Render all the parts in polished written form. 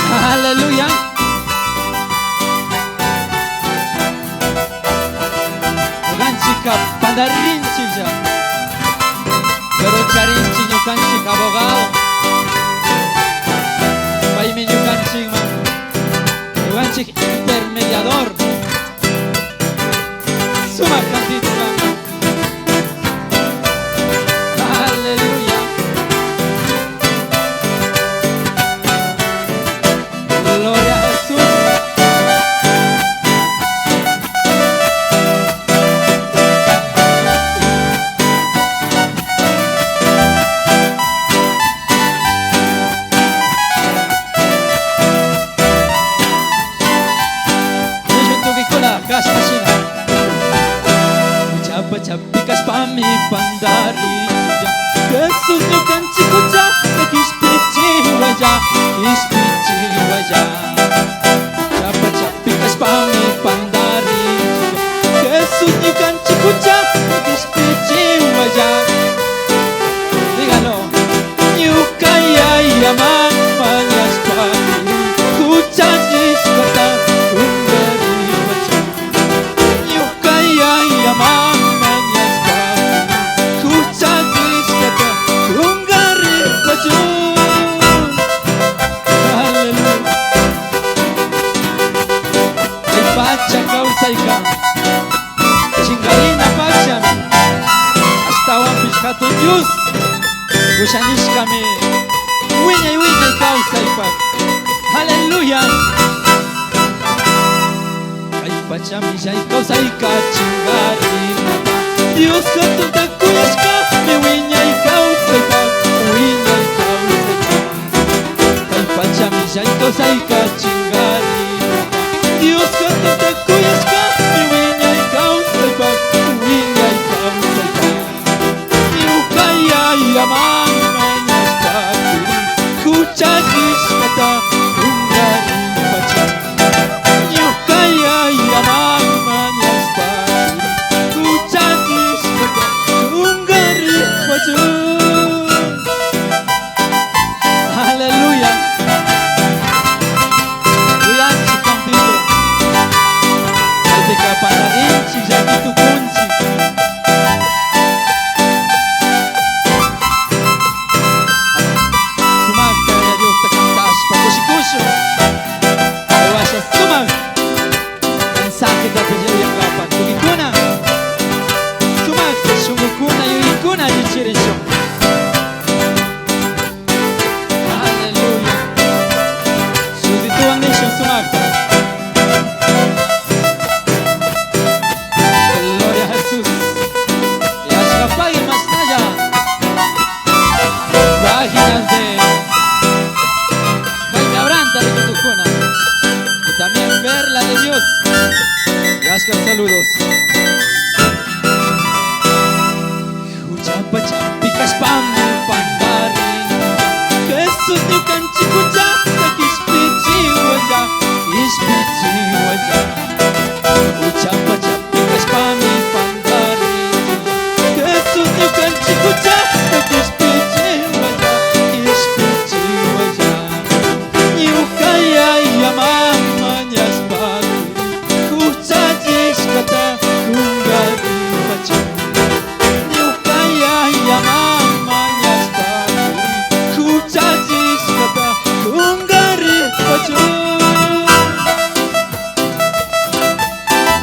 Aleluya. Ñuqanchikqa pandarinchiklla, pero charinchik ñuqanchik abogado. Paymi ñuqanchik intermediador. Sumaq cantito. Aleluya. Gloria a Jesús. Chapikas pa mi pandari Jesús ñuqanchik kucha kishpichi waya chapikas pa mi pandari Jesús ñuqanchik kucha kishpichi waya. Dígalo. Ñuqa yayaman mañaspa kucha nishkata kungaripachun. Ñuqa yayaman pacha kawsayqa chingarina pachami astawan pishqatun Dios ushanishqami wiñay kawsaypaq. Aleluya. Kay pachami lay kawsayqa chingarina Dios hatunta kuyashqami wiñay kawsaypaq. Kay pachami lay kawsayqa chingarina Dios hatunta kuyashqami wiñay kawsaypaq. Ñuqa yayaman mañashpaqmi kucha nishkata kungaripachun. Ñuqa yayaman mañashpaqmi kucha nishkata kungaripachun. Aleluya. Panarinchik llakitukunchik. Sumaqta Diosta cantashpa kushikushun. Aywasha sumaq mensajeta pillariqa tukikuna. Sumaqta shunqukuna yuykuna llichirishun. Aleluya. Sudituwan nishun sumaqta. También Perla de Dios. Gracias, saludos. Chapikas pa mi pandari Jesús ñuqanchik kucha kishpichi waya. Chapikas pa mi pandari Jesús ñuqanchik kucha kishpichi waya. Ñuqa yayaman mañashpaqmi kucha nishkata kungaripachun. Ñuqa yayaman mañashpaqmi kucha nishkata kungaripachun.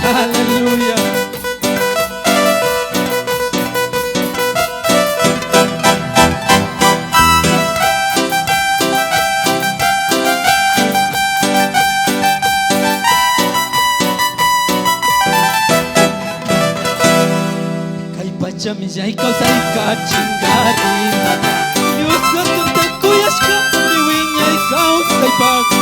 Aleluya. Pachami lay kawsayqa chingarina Dios hatunta kuyashqami wiñay kawsaypaq.